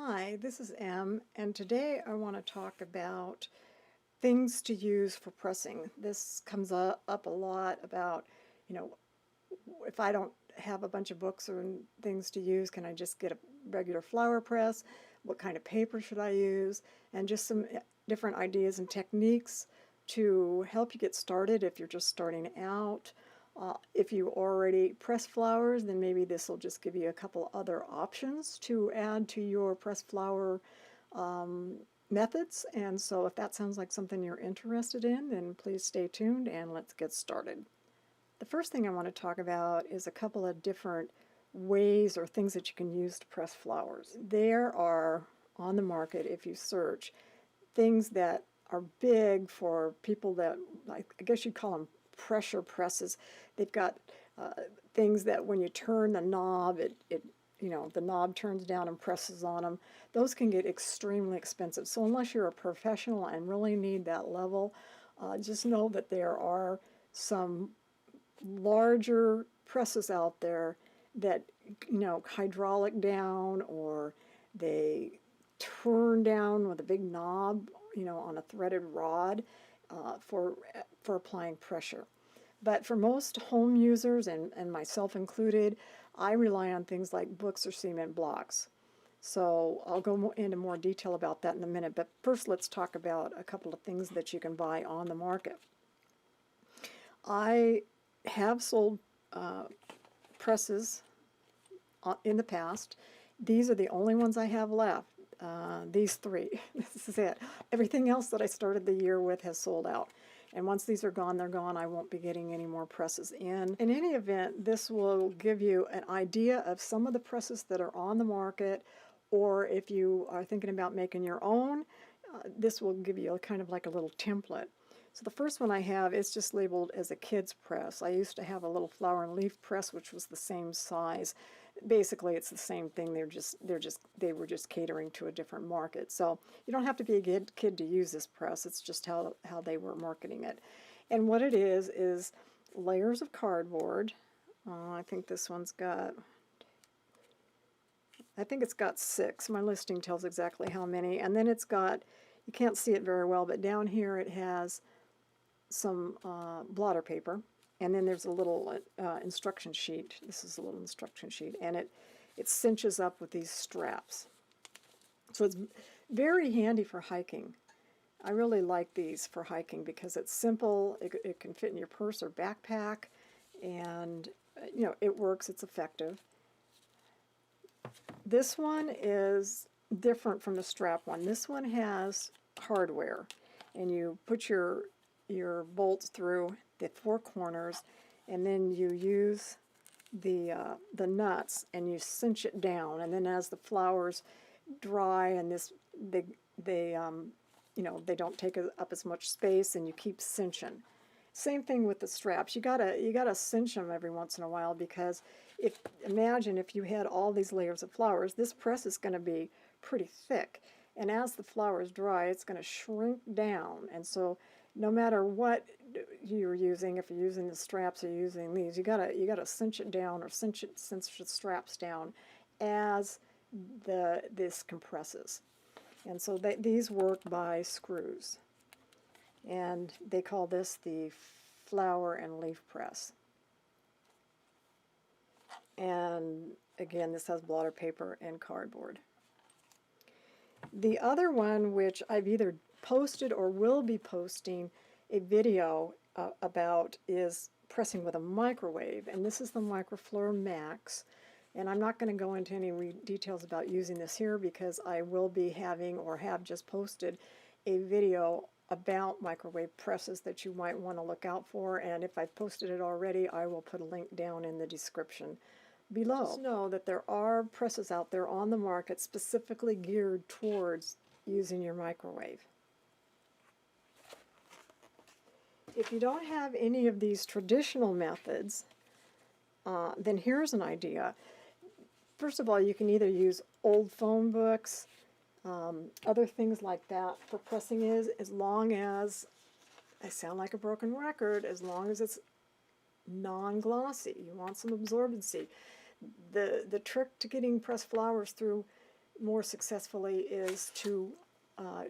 Hi, this is Em, and today I want to talk about things to use for pressing. This comes up a lot about, you know, if I don't have a bunch of books or things to use, can I just get a regular flower press? What kind of paper should I use? And just some different ideas and techniques to help you get started if you're just starting out. If you already press flowers, then maybe this will just give you a couple other options to add to your press flower methods. And so if that sounds like something you're interested in, then please stay tuned and let's get started. The first thing I want to talk about is a couple of different ways or things that you can use to press flowers. There are on the market, if you search, things that are big for people that, like, I guess you'd call them pressure presses. They've got things that when you turn the knob, the knob turns down and presses on them. Those can get extremely expensive. So unless you're a professional and really need that level, just know that there are some larger presses out there that, hydraulic down, or they turn down with a big knob, on a threaded rod for applying pressure. But for most home users, and myself included, I rely on things like books or cement blocks. So I'll go into more detail about that in a minute, but first let's talk about a couple of things that you can buy on the market. I have sold presses in the past. These are the only ones I have left. These three. This is it. Everything else that I started the year with has sold out. And once these are gone, they're gone. I won't be getting any more presses in. In any event, this will give you an idea of some of the presses that are on the market, or if you are thinking about making your own, this will give you kind of like a little template. So the first one I have is just labeled as a kid's press. I used to have a little flower and leaf press which was the same size. Basically it's the same thing. They were just catering to a different market. So you don't have to be a kid to use this press. It's just how they were marketing it. And what it is layers of cardboard. I think this one's got, I think it's got 6. My listing tells exactly how many. And then it's got, you can't see it very well, but down here it has some blotter paper, and then there's a little instruction sheet. This is a little instruction sheet, and it cinches up with these straps. So it's very handy for hiking. I really like these for hiking because it's simple. It can fit in your purse or backpack, and it works. It's effective. This one is different from the strap one. This one has hardware, and you put your bolts through the 4 corners, and then you use the nuts and you cinch it down, and then as the flowers dry and they don't take up as much space, and you keep cinching. Same thing with the straps. You gotta cinch them every once in a while, because imagine if you had all these layers of flowers, this press is going to be pretty thick, and as the flowers dry, it's going to shrink down. And so no matter what you're using, if you're using the straps or using these, you gotta cinch it down, or cinch the straps down as this compresses. And so these work by screws, and they call this the flower and leaf press. And again, this has blotter paper and cardboard. The other one, which I've either posted or will be posting a video about, is pressing with a microwave, and this is the Flowr Max. And I'm not going to go into any details about using this here, because I will be having, or have just posted, a video about microwave presses that you might want to look out for, and if I've posted it already, I will put a link down in the description below. Just know that there are presses out there on the market specifically geared towards using your microwave. If you don't have any of these traditional methods, then here's an idea. First of all, you can either use old phone books, other things like that for pressing, as long as, I sound like a broken record, as long as it's non-glossy. You want some absorbency. The trick to getting pressed flowers through more successfully is to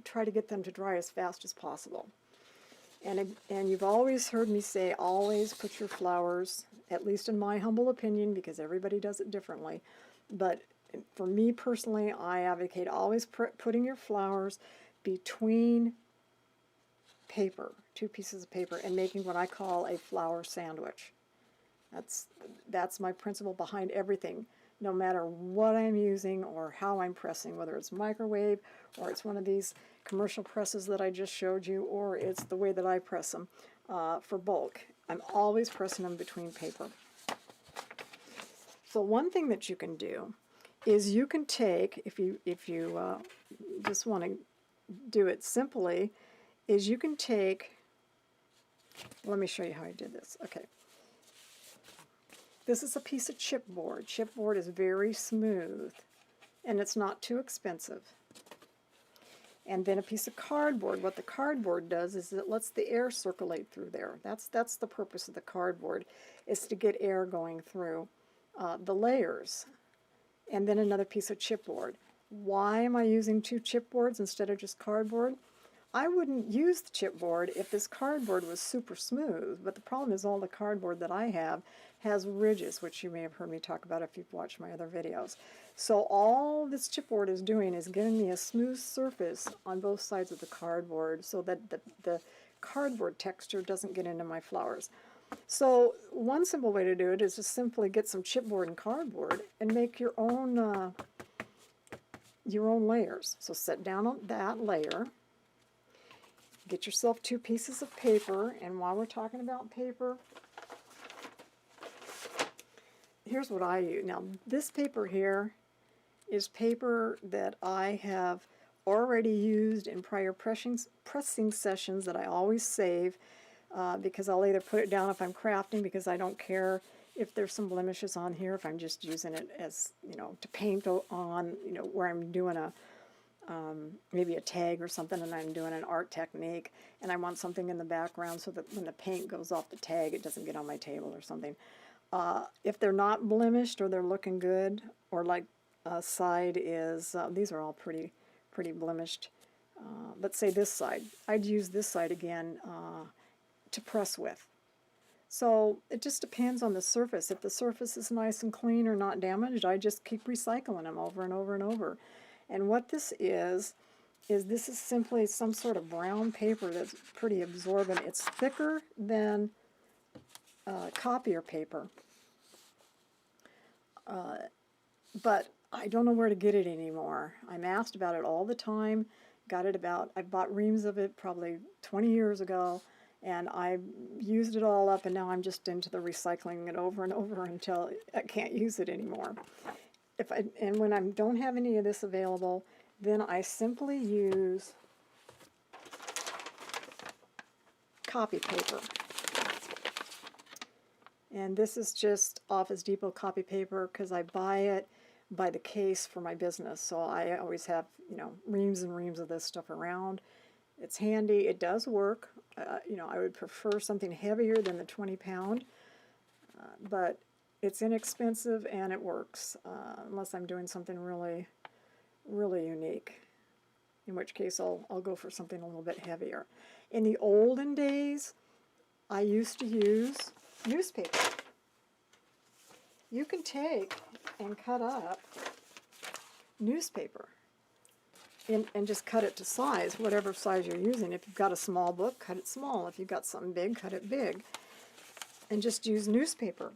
try to get them to dry as fast as possible. And you've always heard me say, always put your flowers, at least in my humble opinion, because everybody does it differently, but for me personally, I advocate always putting your flowers between paper, two pieces of paper, and making what I call a flower sandwich. That's my principle behind everything, no matter what I'm using or how I'm pressing, whether it's microwave or it's one of these commercial presses that I just showed you, or it's the way that I press them for bulk. I'm always pressing them between paper. So one thing that you can do is you can take, if you just want to do it simply, is you can take, let me show you how I did this. Okay. This is a piece of chipboard. Chipboard is very smooth, and it's not too expensive. And then a piece of cardboard. What the cardboard does is it lets the air circulate through there. That's the purpose of the cardboard, is to get air going through the layers. And then another piece of chipboard. Why am I using two chipboards instead of just cardboard? I wouldn't use the chipboard if this cardboard was super smooth, but the problem is all the cardboard that I have has ridges, which you may have heard me talk about if you've watched my other videos. So all this chipboard is doing is giving me a smooth surface on both sides of the cardboard so that the cardboard texture doesn't get into my flowers. So one simple way to do it is to simply get some chipboard and cardboard and make your own layers. So set down on that layer. Get yourself two pieces of paper, and while we're talking about paper, here's what I use. Now, this paper here is paper that I have already used in prior pressing sessions that I always save because I'll either put it down if I'm crafting, because I don't care if there's some blemishes on here, if I'm just using it as, to paint on, where I'm doing a maybe a tag or something, and I'm doing an art technique, and I want something in the background so that when the paint goes off the tag, it doesn't get on my table or something. If they're not blemished or they're looking good, or like side is, these are all pretty blemished. Let's say this side. I'd use this side again to press with. So it just depends on the surface. If the surface is nice and clean or not damaged, I just keep recycling them over and over and over. And what this is this is simply some sort of brown paper that's pretty absorbent. It's thicker than copier paper, but I don't know where to get it anymore. I'm asked about it all the time. I bought reams of it probably 20 years ago, and I used it all up, and now I'm just into the recycling it over and over until I can't use it anymore. And when I don't have any of this available, then I simply use copy paper. And this is just Office Depot copy paper because I buy it by the case for my business. So I always have, reams and reams of this stuff around. It's handy. It does work. I would prefer something heavier than the 20-pound, but it's inexpensive and it works, unless I'm doing something really, really unique, in which case I'll go for something a little bit heavier. In the olden days, I used to use newspaper. You can take and cut up newspaper and just cut it to size, whatever size you're using. If you've got a small book, cut it small. If you've got something big, cut it big. And just use newspaper.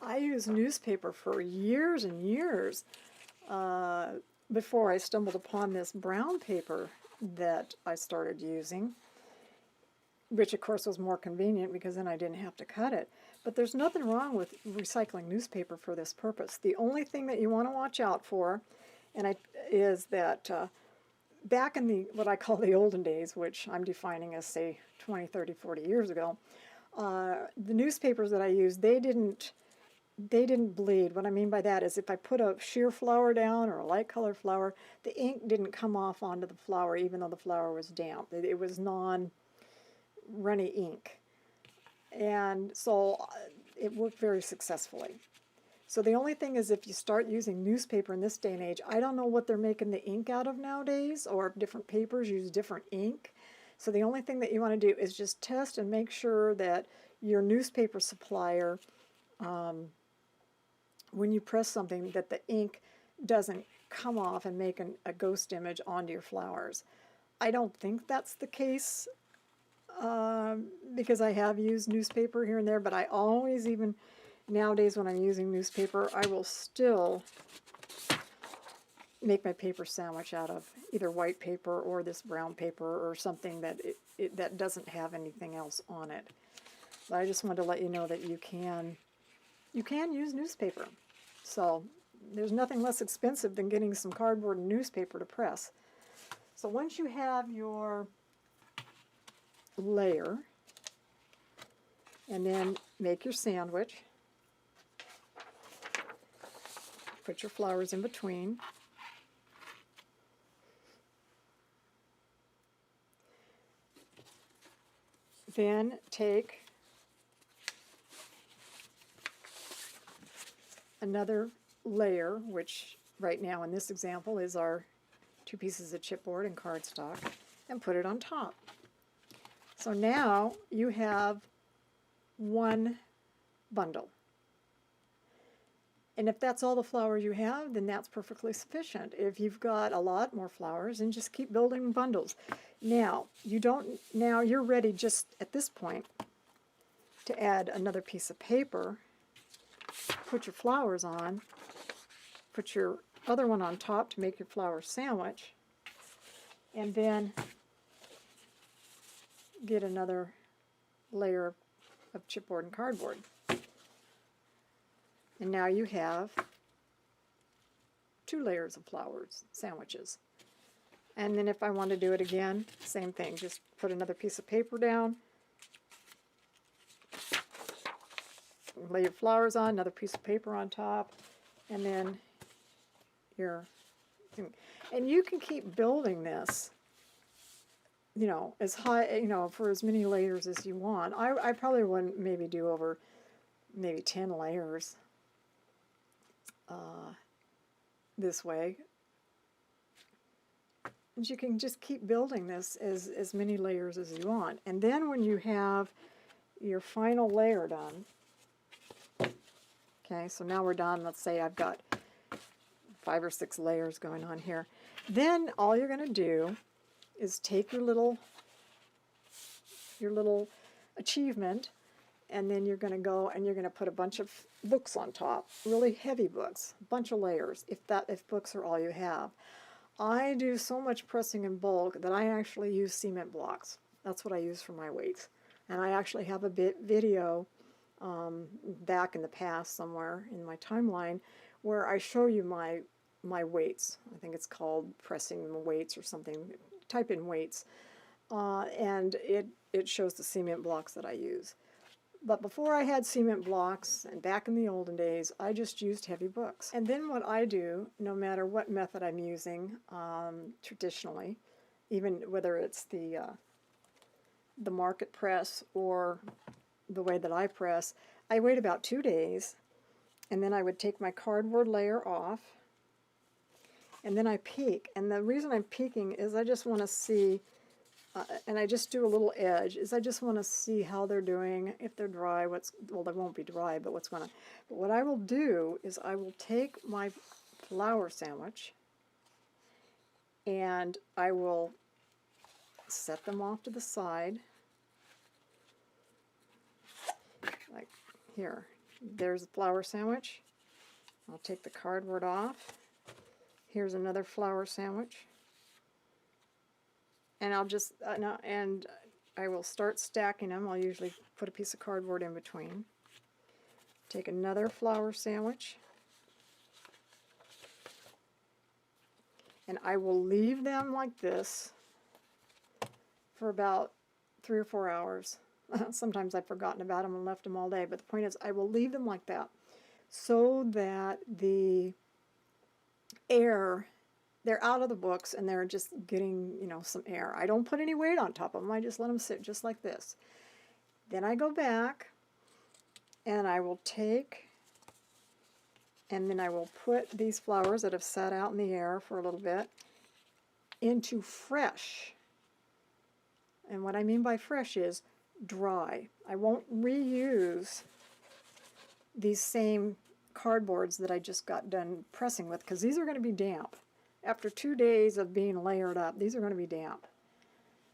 I used newspaper for years and years before I stumbled upon this brown paper that I started using, which of course was more convenient because then I didn't have to cut it. But there's nothing wrong with recycling newspaper for this purpose. The only thing that you want to watch out for is that back in what I call the olden days, which I'm defining as, say, 20, 30, 40 years ago, the newspapers that I used, they didn't bleed. What I mean by that is if I put a sheer flower down or a light colored flower, the ink didn't come off onto the flower even though the flower was damp. It was non-runny ink. And so it worked very successfully. So the only thing is if you start using newspaper in this day and age, I don't know what they're making the ink out of nowadays, or different papers use different ink. So the only thing that you want to do is just test and make sure that your newspaper supplier, when you press something, that the ink doesn't come off and make a ghost image onto your flowers. I don't think that's the case because I have used newspaper here and there, but I always, even nowadays when I'm using newspaper, I will still make my paper sandwich out of either white paper or this brown paper or something that that doesn't have anything else on it. But I just wanted to let you know that you can use newspaper. So there's nothing less expensive than getting some cardboard and newspaper to press. So once you have your layer, and then make your sandwich, put your flowers in between. Then take another layer, which right now in this example is our 2 pieces of chipboard and cardstock, and put it on top. So now you have one bundle. And if that's all the flowers you have, then that's perfectly sufficient. If you've got a lot more flowers, then just keep building bundles. Now you're ready just at this point to add another piece of paper, put your flowers on, put your other one on top to make your flower sandwich, and then get another layer of chipboard and cardboard. And now you have 2 layers of flowers, sandwiches. And then if I want to do it again, same thing, just put another piece of paper down, lay your flowers on, another piece of paper on top, and then and you can keep building this, you know, as high, you know, for as many layers as you want. I probably wouldn't maybe do over maybe 10 layers this way. And you can just keep building this as many layers as you want. And then when you have your final layer done, okay, so now we're done. Let's say I've got 5 or 6 layers going on here. Then all you're going to do is take your little achievement, and then you're going to go and you're going to put a bunch of books on top, really heavy books, a bunch of layers, if books are all you have. I do so much pressing in bulk that I actually use cement blocks. That's what I use for my weights. And I actually have a video back in the past somewhere in my timeline where I show you my weights. I think it's called pressing weights or something. Type in weights, and it shows the cement blocks that I use. But before I had cement blocks, and back in the olden days, I just used heavy books. And then what I do, no matter what method I'm using, traditionally, even whether it's the market press or the way that I press, I wait about 2 days, and then I would take my cardboard layer off, and then I peek. And the reason I'm peeking is I just want to see, and I just do a little edge, is I just want to see how they're doing, if they're dry, well, they won't be dry, but what's going to, but what I will do is I will take my flower sandwich, and I will set them off to the side, like here. There's the flower sandwich. I'll take the cardboard off. Here's another flower sandwich. And I'll just, and I will start stacking them. I'll usually put a piece of cardboard in between. Take another flower sandwich. And I will leave them like this for about 3 or 4 hours. Sometimes I've forgotten about them and left them all day, but the point is I will leave them like that so that the air, they're out of the books and they're just getting, you know, some air. I don't put any weight on top of them. I just let them sit just like this. Then I go back and I will take and then I will put these flowers that have sat out in the air for a little bit into fresh. And what I mean by fresh is dry. I won't reuse these same cardboards that I just got done pressing with, because these are going to be damp. After 2 days of being layered up, these are going to be damp.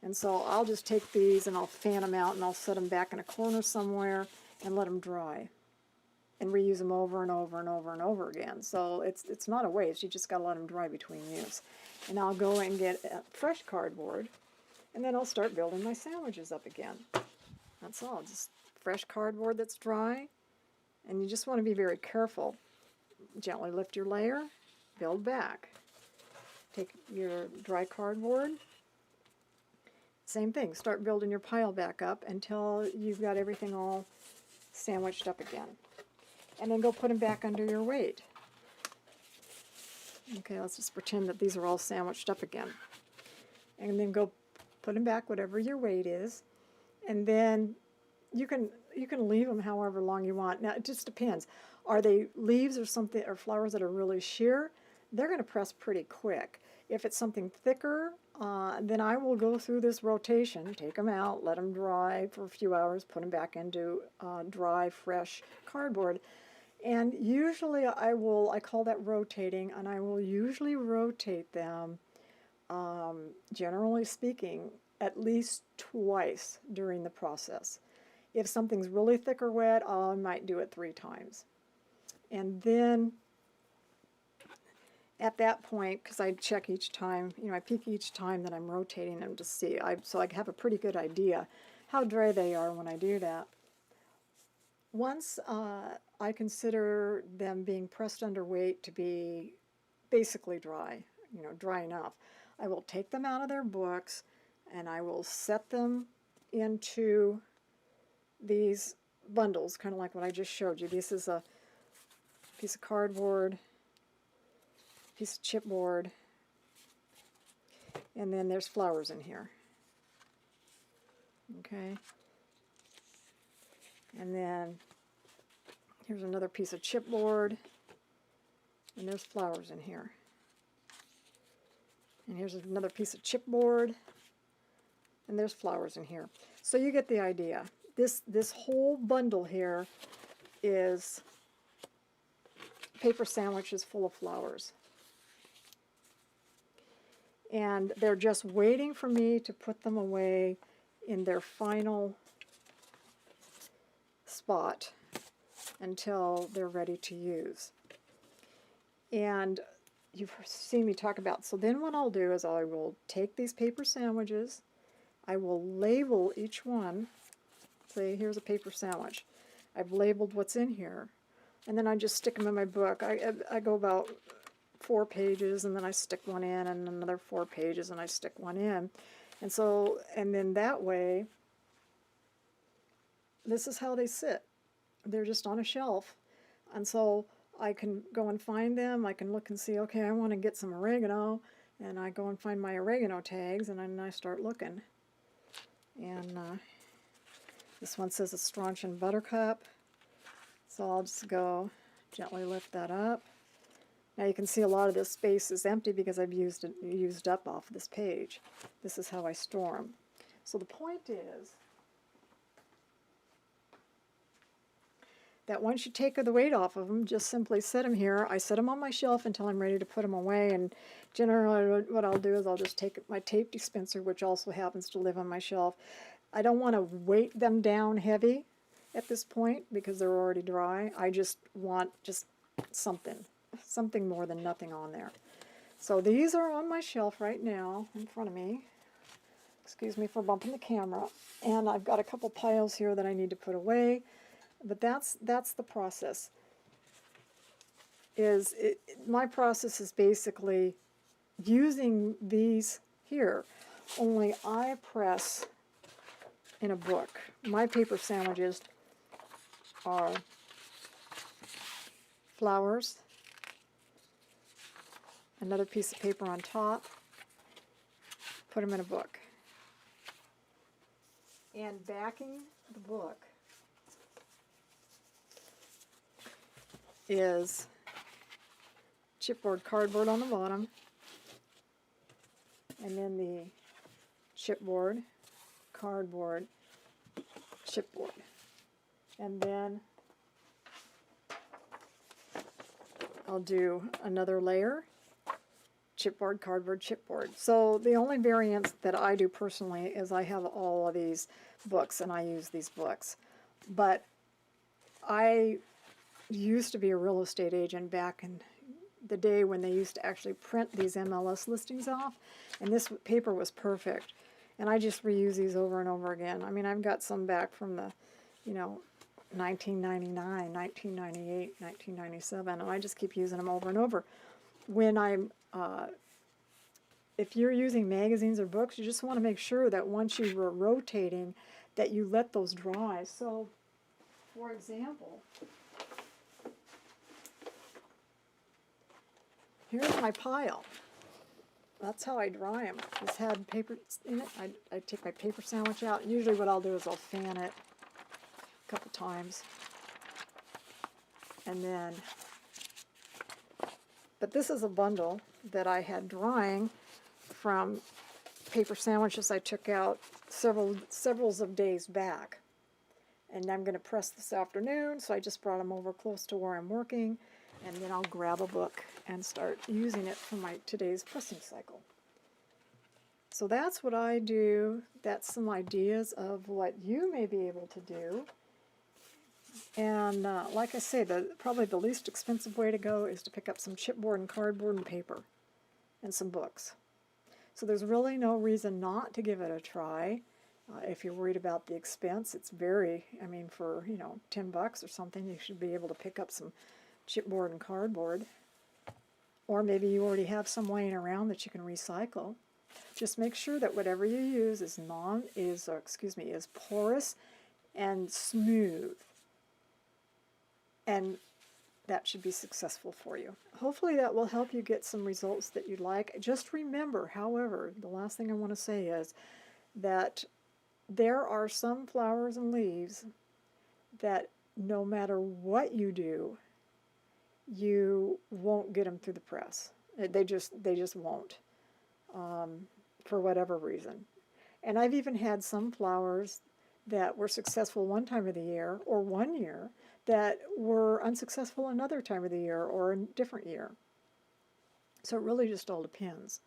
And so I'll just take these and I'll fan them out and I'll set them back in a corner somewhere and let them dry. And reuse them over and over and over and over again. So it's not a waste, you just got to let them dry between use. And I'll go and get fresh cardboard, and then I'll start building my sandwiches up again. That's all, just fresh cardboard that's dry. And you just want to be very careful. Gently lift your layer, build back. Take your dry cardboard, same thing, start building your pile back up until you've got everything all sandwiched up again. And then go put them back under your weight. Okay, let's just pretend that these are all sandwiched up again. And then go put them back, whatever your weight is. And then you can leave them however long you want. Now, it just depends. Are they leaves or something, or flowers that are really sheer? They're going to press pretty quick. If it's something thicker, then I will go through this rotation, take them out, let them dry for a few hours, put them back into dry, fresh cardboard. And usually I call that rotating, and I will usually rotate them, generally speaking, at least twice during the process. If something's really thick or wet, I might do it 3 times. And then at that point, because I check each time, I peek each time that I'm rotating them to see, so I have a pretty good idea how dry they are when I do that. Once I consider them being pressed under weight to be basically dry, dry enough, I will take them out of their books and I will set them into these bundles, kind of like what I just showed you. This is a piece of cardboard, piece of chipboard, and then there's flowers in here. Okay. And then here's another piece of chipboard, and there's flowers in here. And here's another piece of chipboard, and there's flowers in here. So you get the idea. This whole bundle here is paper sandwiches full of flowers. And they're just waiting for me to put them away in their final spot until they're ready to use. And you've seen me talk about, so then what I'll do is I will take these paper sandwiches, I will label each one. Say, here's a paper sandwich. I've labeled what's in here, and then I just stick them in my book. I go about 4 pages, and then I stick one in, and another 4 pages, and I stick one in. And then that way, this is how they sit. They're just on a shelf. And so I can go and find them. I can look and see, okay, I want to get some oregano, and I go and find my oregano tags, and then I start looking. And this one says a strontium buttercup, so I'll just go gently lift that up. Now you can see a lot of this space is empty because I've used up off this page. This is how I store them. So the point is that once you take the weight off of them, just simply set them here. I set them on my shelf until I'm ready to put them away, and generally what I'll do is I'll just take my tape dispenser, which also happens to live on my shelf. I don't want to weight them down heavy at this point because they're already dry. I just want something more than nothing on there. So these are on my shelf right now in front of me. Excuse me for bumping the camera. And I've got a couple piles here that I need to put away. But that's the process. My process is basically using these here, only I press in a book. My paper sandwiches are flowers, another piece of paper on top, put them in a book. And backing the book is chipboard cardboard on the bottom, and then the chipboard cardboard chipboard. And then I'll do another layer, chipboard, cardboard, chipboard. So the only variance that I do personally is I have all of these books and I use these books. But I used to be a real estate agent back in the day when they used to actually print these MLS listings off, and this paper was perfect. And I just reuse these over and over again. I mean, I've got some back from the, 1999, 1998, 1997, and I just keep using them over and over. When I'm, if you're using magazines or books, you just want to make sure that once you were rotating, that you let those dry. So, for example, here's my pile. That's how I dry them. This had paper in it. I take my paper sandwich out. Usually what I'll do is I'll fan it a couple times. And then, but this is a bundle that I had drying from paper sandwiches I took out several of days back. And I'm going to press this afternoon, so I just brought them over close to where I'm working. And then I'll grab a book and start using it for my today's pressing cycle. So that's what I do. That's some ideas of what you may be able to do. And like I say, probably the least expensive way to go is to pick up some chipboard and cardboard and paper and some books. So there's really no reason not to give it a try. If you're worried about the expense, it's very, I mean, for, $10 or something, you should be able to pick up some chipboard and cardboard. Or maybe you already have some laying around that you can recycle. Just make sure that whatever you use is porous and smooth. And that should be successful for you. Hopefully that will help you get some results that you'd like. Just remember, however, the last thing I want to say is that there are some flowers and leaves that no matter what you do, you won't get them through the press. They just won't, for whatever reason. And I've even had some flowers that were successful one time of the year, or 1 year, that were unsuccessful another time of the year, or a different year. So it really just all depends.